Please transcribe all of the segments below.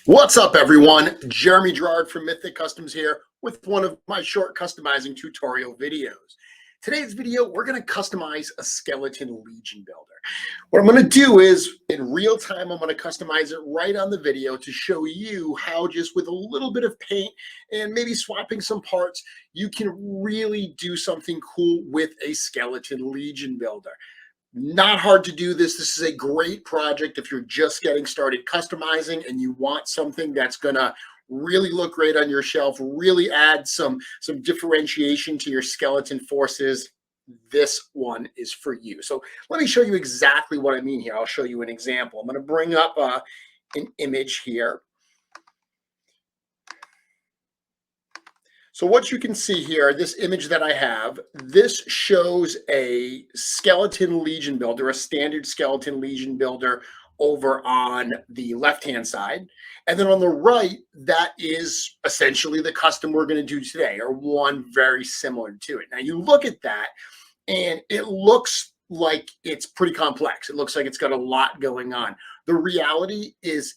What's up, everyone? Jeremy Gerard from Mythic Customs here with one of my short customizing tutorial videos. Today's video, we're going to customize a skeleton legion builder. What I'm going to do is, in real time, I'm going to customize it right on the video to show you how just with a little bit of paint and maybe swapping some parts, you can really do something cool with a skeleton legion builder. Not hard to do this. This is a great project if you're just getting started customizing and you want something that's going to really look great on your shelf, really add some differentiation to your skeleton forces. This one is for you. So let me show you exactly what I mean here. I'll show you an example. I'm going to bring up an image here. So what you can see here, this image that I have, this shows a skeleton legion builder, a standard skeleton legion builder over on the left-hand side. And then on the right, that is essentially the custom we're going to do today, or one very similar to it. Now you look at that and it looks like it's pretty complex. It looks like it's got a lot going on. The reality is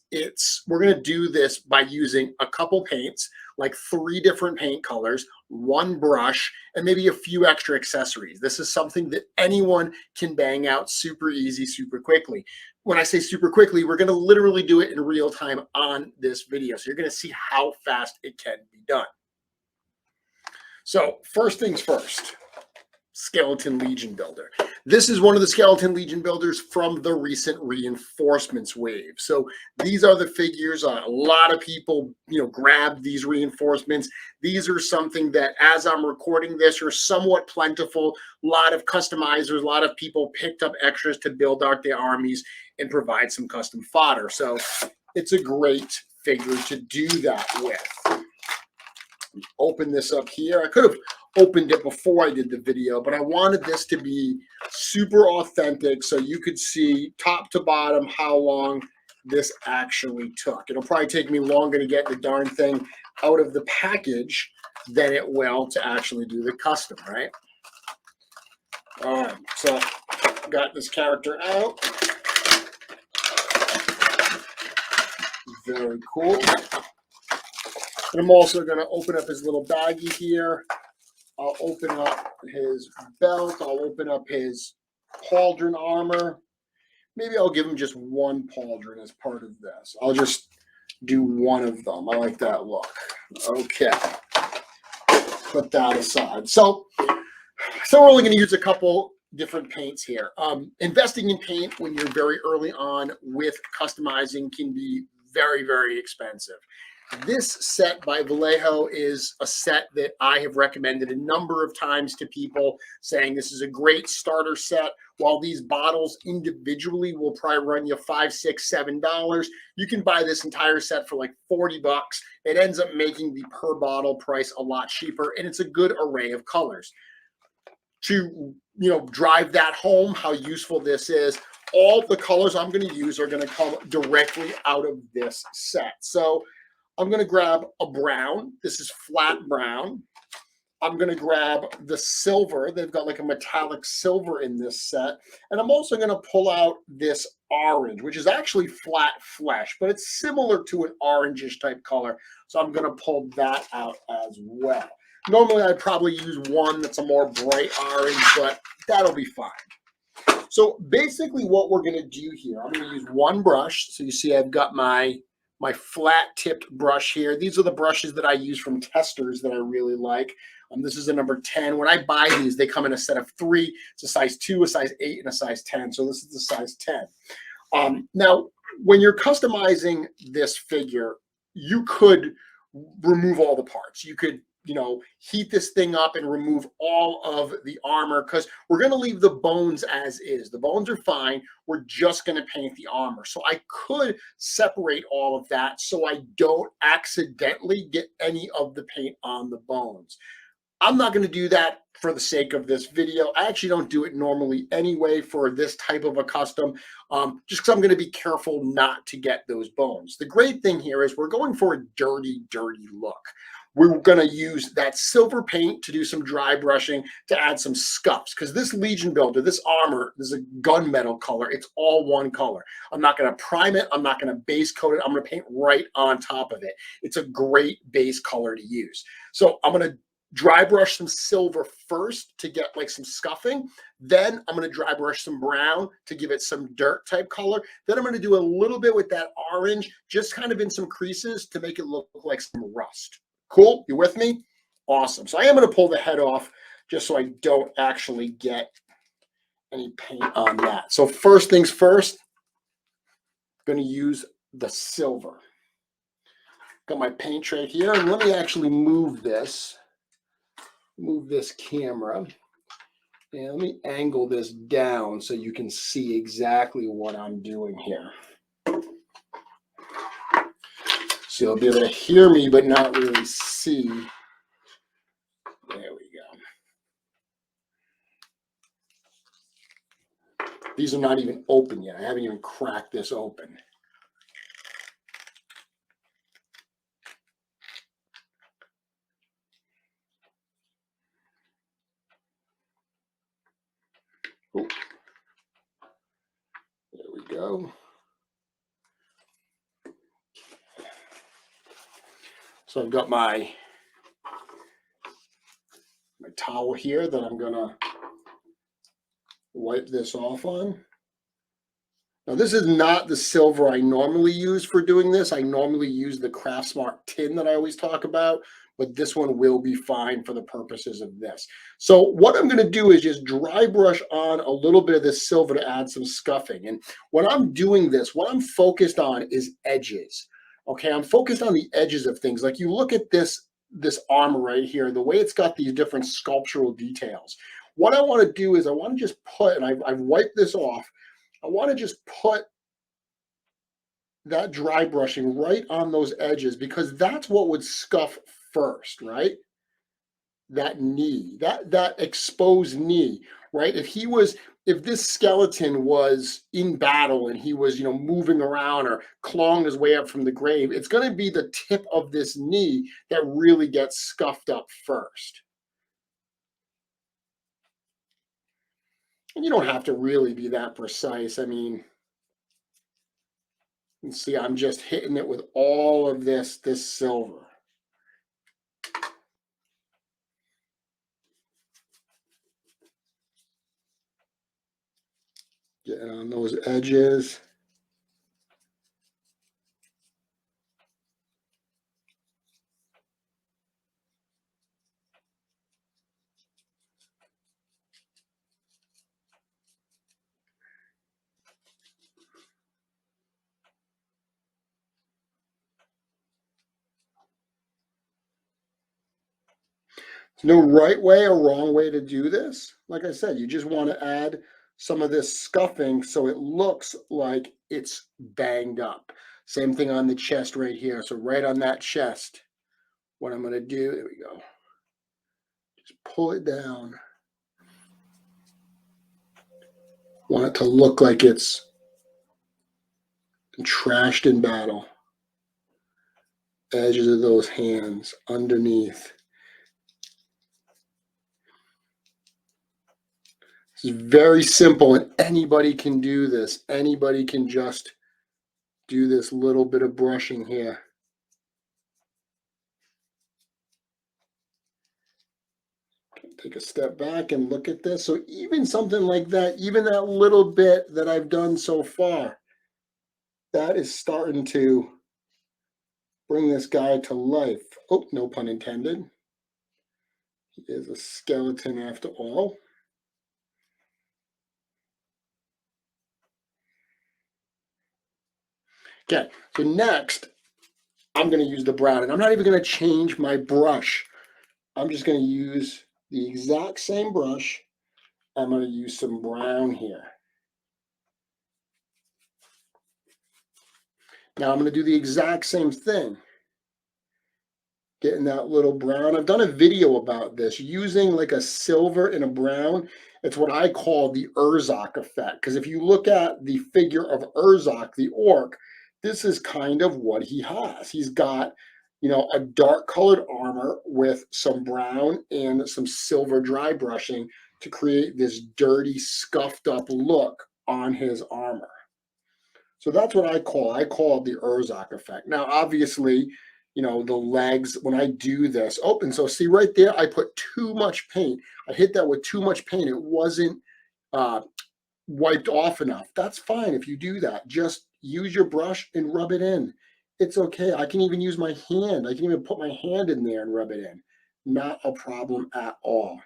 we're going to do this by using a couple paints, like 3 different paint colors, 1 brush, and maybe a few extra accessories. This is something that anyone can bang out super easy, super quickly. When I say super quickly, we're going to literally do it in real time on this video. So you're going to see how fast it can be done. So first things first. Skeleton Legion builder. This is one of the Skeleton Legion builders from the recent reinforcements wave. So these are the figures. A lot of people, grabbed these reinforcements. These are something that, as I'm recording this, are somewhat plentiful. A lot of customizers, a lot of people picked up extras to build out their armies and provide some custom fodder. So it's a great figure to do that with. Open this up here. I could have opened it before I did the video, but I wanted this to be super authentic so you could see top to bottom how long this actually took. It'll probably take me longer to get the darn thing out of the package than it will to actually do the custom, right? All right, so got this character out. Very cool. And I'm also going to open up his little baggie here. I'll open up his belt. I'll open up his pauldron armor. Maybe I'll give him just 1 pauldron as part of this. I'll just do 1 of them. I like that look. Okay. Put that aside. So we're only going to use a couple different paints here. Investing in paint when you're very early on with customizing can be very, very expensive. This set by Vallejo is a set that I have recommended a number of times to people, saying this is a great starter set. While these bottles individually will probably run you $5, $6, $7, you can buy this entire set for like $40. It ends up making the per bottle price a lot cheaper, and it's a good array of colors. To drive that home, how useful this is, all the colors I'm going to use are going to come directly out of this set. So I'm going to grab a brown. This is flat brown. I'm going to grab the silver. They've got like a metallic silver in this set. And I'm also going to pull out this orange, which is actually flat flesh, but it's similar to an orangish type color. So I'm going to pull that out as well. Normally, I'd probably use one that's a more bright orange, but that'll be fine. So basically what we're going to do here, I'm going to use 1 brush. So you see I've got my flat tipped brush here. These are the brushes that I use from Testers that I really like. This is a number 10. When I buy these, they come in a set of 3. It's a size 2, a size 8, and a size 10. So this is the size 10. Now, when you're customizing this figure, you could remove all the parts. You could heat this thing up and remove all of the armor, because we're going to leave the bones as is. The bones are fine. We're just going to paint the armor. So I could separate all of that so I don't accidentally get any of the paint on the bones. I'm not going to do that for the sake of this video. I actually don't do it normally anyway for this type of a custom, just because I'm going to be careful not to get those bones. The great thing here is we're going for a dirty, dirty look. we're going to use that silver paint to do some dry brushing to add some scuffs, because this Legion builder, this armor, this is a gunmetal color. It's all one color. I'm not going to prime it. I'm not going to base coat it. I'm going to paint right on top of it. It's a great base color to use. So I'm going to dry brush some silver first to get like some scuffing. Then I'm going to dry brush some brown to give it some dirt type color. Then I'm going to do a little bit with that orange, just kind of in some creases to make it look like some rust. Cool? You with me? Awesome. So I am going to pull the head off just so I don't actually get any paint on that. So first things first, I'm going to use the silver. Got my paint tray here, and let me actually move this camera, and let me angle this down so you can see exactly what I'm doing here. So you'll be able to hear me, but not really see. There we go. These are not even open yet. I haven't even cracked this open. Oh, there we go. So I've got my towel here that I'm gonna wipe this off on. Now this is not the silver I normally use for doing this. I normally use the Craft Smart tin that I always talk about, but this one will be fine for the purposes of this. So what I'm going to do is just dry brush on a little bit of this silver to add some scuffing. And when I'm doing this, what I'm focused on is edges. Okay, I'm focused on the edges of things. Like you look at this armor right here, the way it's got these different sculptural details. What I want to do is I want to just put, and I've wiped this off, I want to just put that dry brushing right on those edges, because that's what would scuff first, right? That knee, that exposed knee, right? If this skeleton was in battle and he was, moving around or clawing his way up from the grave, it's going to be the tip of this knee that really gets scuffed up first. And you don't have to really be that precise. I mean, you can see I'm just hitting it with all of this silver. Getting on those edges. There's no right way or wrong way to do this. Like I said, you just want to add some of this scuffing so it looks like it's banged up. Same thing on the chest right here. So right on that chest, what I'm going to do, there we go, just pull it down. Want it to look like it's been trashed in battle. Edges of those hands underneath. This is very simple, and anybody can do this. Anybody can just do this little bit of brushing here. Take a step back and look at this. So even something like that, even that little bit that I've done so far, that is starting to bring this guy to life. Oh, no pun intended. He is a skeleton after all. Okay, so next, I'm going to use the brown, and I'm not even going to change my brush. I'm just going to use the exact same brush. I'm going to use some brown here. Now I'm going to do the exact same thing. Getting that little brown. I've done a video about this, using like a silver and a brown. It's what I call the Urzok effect. Because if you look at the figure of Urzok, the orc, this is kind of what he has. He's got you know, a dark colored armor with some brown and some silver dry brushing to create this dirty, scuffed up look on his armor. So that's what I call it the Urzak effect. Now, obviously, you know, the legs, when I do this, open. So see right there, I put too much paint. I hit that with too much paint. It wasn't uh, wiped off enough. That's fine if you do that. Just use your brush and rub it in. It's okay. I can even use my hand. I can even put my hand in there and rub it in. Not a problem at all.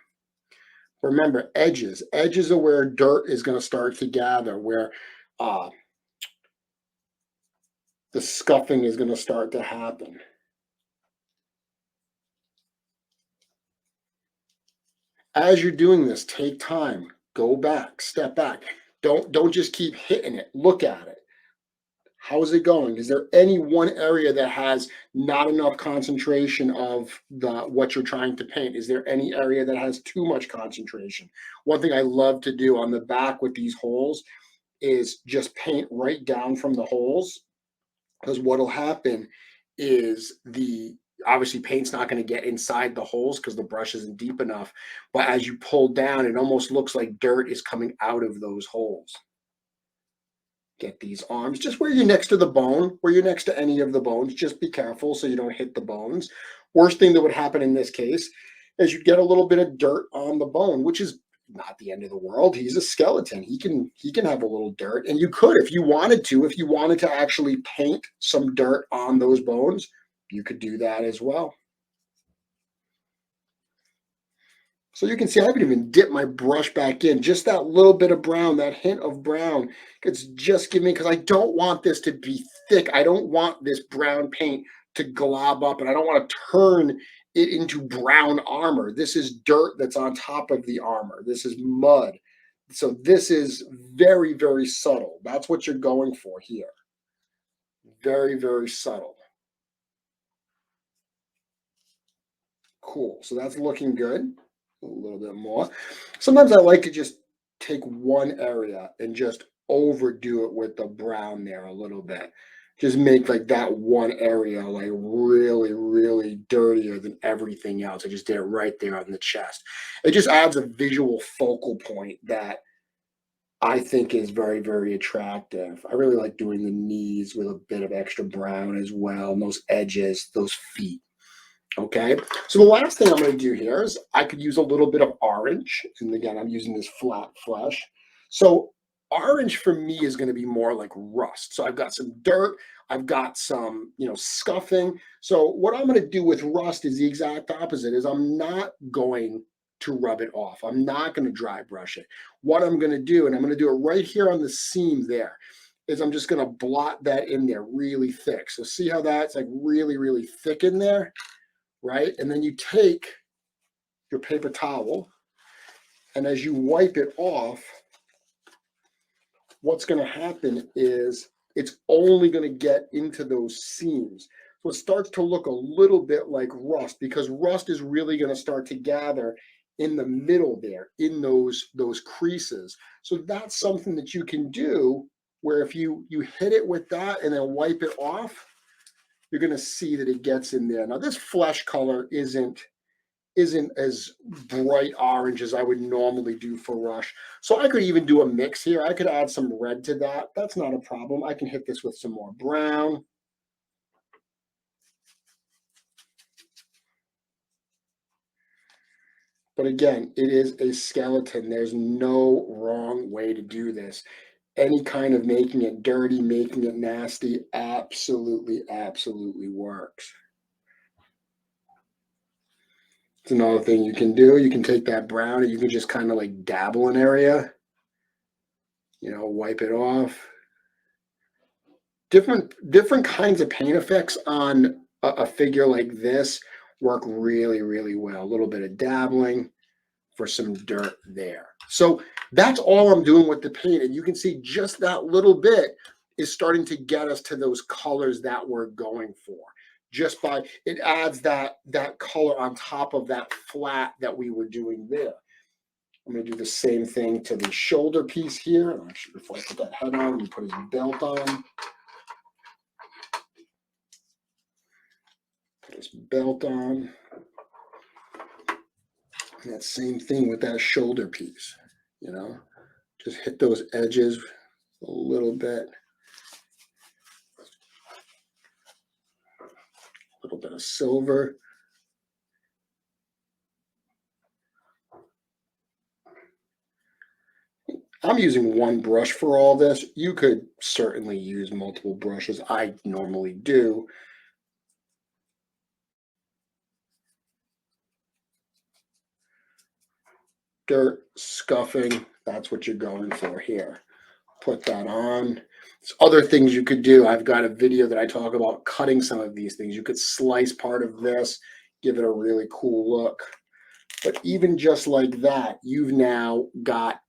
Remember, edges. Edges are where dirt is going to start to gather, where uh, the scuffing is going to start to happen. As you're doing this, take time. Go back, step back. Don't just keep hitting it. Look at it. How's it going? Is there any one area that has not enough concentration of the what you're trying to paint? Is there any area that has too much concentration? One thing I love to do on the back with these holes is just paint right down from the holes, because what'll happen is the obviously paint's not going to get inside the holes because the brush isn't deep enough, but as you pull down it almost looks like dirt is coming out of those holes. Get these arms just where you're next to the bone, where you're next to any of the bones. Just be careful so you don't hit the bones. Worst thing that would happen in this case is you get a little bit of dirt on the bone, which is not the end of the world. He's a skeleton. He can have a little dirt, and you could, if you wanted to, actually paint some dirt on those bones, you could do that as well. So you can see I haven't even dipped my brush back in. Just that little bit of brown, that hint of brown, it's just giving, because I don't want this to be thick. I don't want this brown paint to glob up, and I don't want to turn it into brown armor. This is dirt that's on top of the armor. This is mud. So this is very, very subtle. That's what you're going for here. Very, very subtle. Cool. So that's looking good. A little bit more. Sometimes I like to just take one area and just overdo it with the brown there a little bit. Just make like that one area like really, really dirtier than everything else. I just did it right there on the chest. It just adds a visual focal point that I think is very, very attractive. I really like doing the knees with a bit of extra brown as well, and those edges, those feet. Okay, so the last thing I'm going to do here is I could use a little bit of orange. And again, I'm using this flat flesh. So orange for me is going to be more like rust. So I've got some dirt, I've got some, you know, scuffing. So what I'm going to do with rust is the exact opposite, is I'm not going to rub it off. I'm not going to dry brush it. What I'm going to do, and I'm going to do it right here on the seam there, is I'm just going to blot that in there really thick. So see how that's like really, really thick in there? Right? And then you take your paper towel, and as you wipe it off, what's going to happen is it's only going to get into those seams. So it starts to look a little bit like rust, because rust is really going to start to gather in the middle there, in those creases. So that's something that you can do, where if you hit it with that and then wipe it off, you're going to see that it gets in there. Now this flesh color isn't as bright orange as I would normally do for rush. So I could even do a mix here. I could add some red to that. That's not a problem. I can hit this with some more brown. But again, it is a skeleton. There's no wrong way to do this. Any kind of making it dirty, making it nasty, absolutely, absolutely works. It's another thing you can do. You can take that brown and you can just kind of like dabble an area, you know, wipe it off. Different kinds of paint effects on a figure like this work really, really well. A little bit of dabbling for some dirt there. So that's all I'm doing with the paint. And you can see just that little bit is starting to get us to those colors that we're going for. Just by, it adds that color on top of that flat that we were doing there. I'm going to do the same thing to the shoulder piece here. Actually, before I put that head on, we put his belt on. this belt on. And that same thing with that shoulder piece, you know, just hit those edges a little bit. A little bit of silver. I'm using one brush for all this. You could certainly use multiple brushes. I normally do. Dirt, scuffing, that's what you're going for here. Put that on. There's other things you could do. I've got a video that I talk about cutting some of these things. You could slice part of this, give it a really cool look. But even just like that, you've now got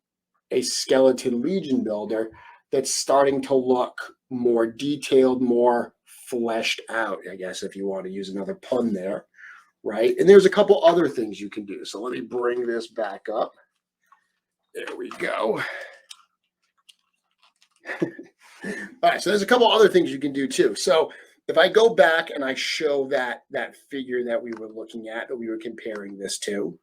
a skeleton legion builder that's starting to look more detailed, more fleshed out, I guess, if you want to use another pun there, right? And there's a couple other things you can do. So let me bring this back up. There we go. All right, so there's a couple other things you can do too. So if I go back and I show that figure that we were looking at, that we were comparing this to,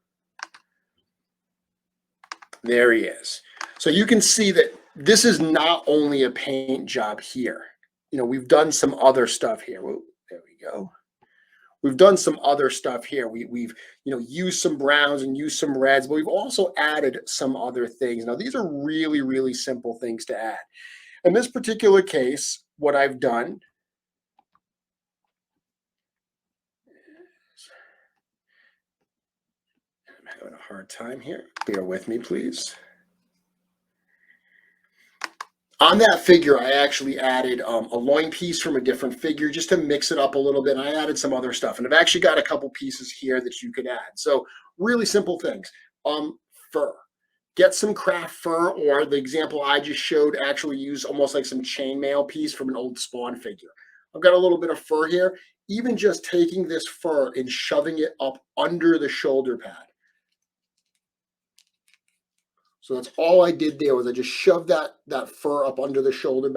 there he is. So you can see that this is not only a paint job here. You know, we've done some other stuff here. Whoa, there we go. We've done some other stuff here. We've used some browns and used some reds, but we've also added some other things. Now, these are really, really simple things to add. In this particular case, what I've done is, I'm having a hard time here. Bear with me, please. On that figure, I actually added a loin piece from a different figure just to mix it up a little bit. And I added some other stuff. And I've actually got a couple pieces here that you could add. So really simple things. Fur. Get some craft fur, or the example I just showed actually use almost like some chainmail piece from an old Spawn figure. I've got a little bit of fur here. Even just taking this fur and shoving it up under the shoulder pad. So that's all I did there was I just shoved that fur up under the shoulder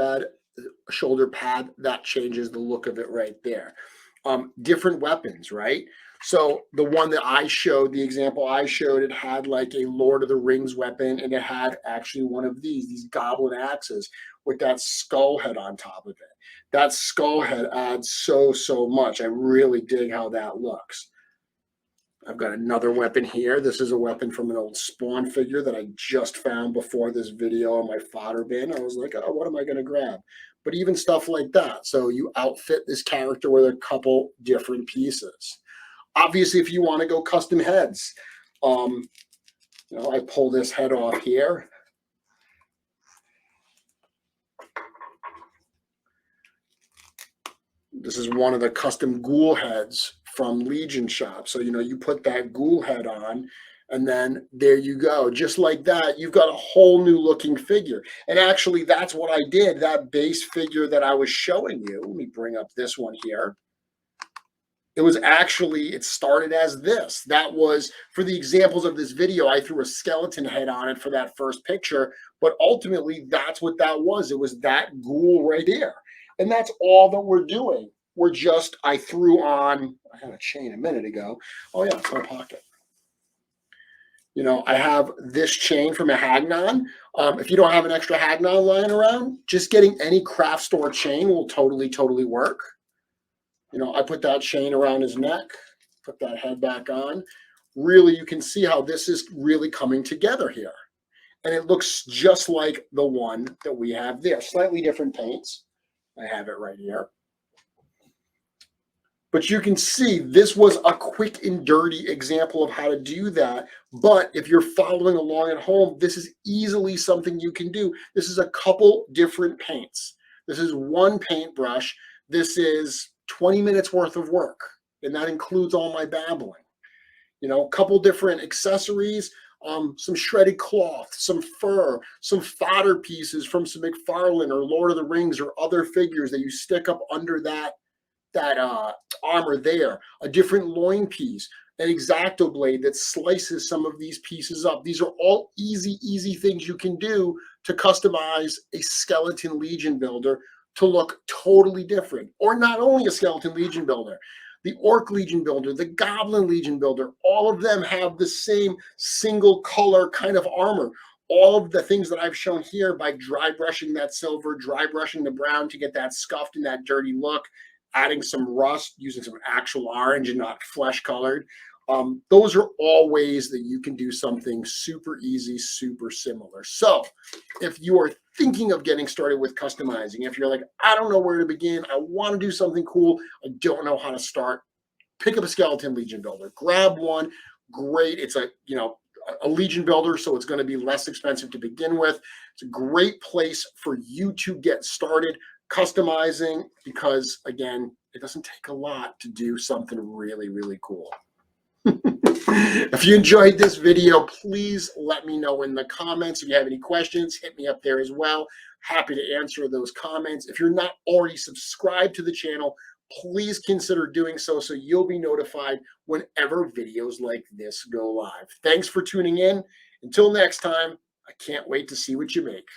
pad. That changes the look of it right there. Different weapons, right? So the one that I showed, the example I showed, it had like a Lord of the Rings weapon, and it had actually one of these goblin axes with that skull head on top of it. That skull head adds so much. I really dig how that looks. I've got another weapon here. This is a weapon from an old Spawn figure that I just found before this video on my fodder bin. I was like, oh, what am I going to grab? But even stuff like that. So you outfit this character with a couple different pieces. Obviously, if you want to go custom heads, I pull this head off here. This is one of the custom ghoul heads from Legion Shop. So, you put that ghoul head on, and then there you go. Just like that, you've got a whole new looking figure. And actually, that's what I did. That base figure that I was showing you, let me bring up this one here. It started as this. That was, for the examples of this video, I threw a skeleton head on it for that first picture. But ultimately, that's what that was. It was that ghoul right there. And that's all that we're doing. I threw on, I had a chain a minute ago. Oh yeah, it's my pocket. I have this chain from a Hagnon. If you don't have an extra Hagnon lying around, just getting any craft store chain will totally work. I put that chain around his neck, put that head back on. Really, you can see how this is really coming together here. And it looks just like the one that we have there. Slightly different paints. I have it right here. But you can see this was a quick and dirty example of how to do that. But if you're following along at home, this is easily something you can do. This is a couple different paints. This is one paintbrush. This is 20 minutes worth of work. And that includes all my babbling. A couple different accessories, some shredded cloth, some fur, some fodder pieces from some McFarlane or Lord of the Rings or other figures that you stick up under that armor there, a different loin piece, an X-Acto blade that slices some of these pieces up. These are all easy things you can do to customize a skeleton Legion builder to look totally different. Or not only a skeleton Legion builder. the Orc Legion builder, the Goblin Legion builder, all of them have the same single color kind of armor. All of the things that I've shown here by dry brushing that silver, dry brushing the brown to get that scuffed and that dirty look, adding some rust, using some actual orange and not flesh colored. Those are all ways that you can do something super easy, super similar. So if you are thinking of getting started with customizing, if you're like, I don't know where to begin, I want to do something cool, I don't know how to start, pick up a Skeleton Legion builder, grab one. Great. It's a Legion builder, so it's going to be less expensive to begin with. It's a great place for you to get started customizing because, again, it doesn't take a lot to do something really, really cool. If you enjoyed this video, please let me know in the comments. If you have any questions, hit me up there as well. Happy to answer those comments. If you're not already subscribed to the channel, please consider doing so you'll be notified whenever videos like this go live. Thanks for tuning in. Until next time, I can't wait to see what you make.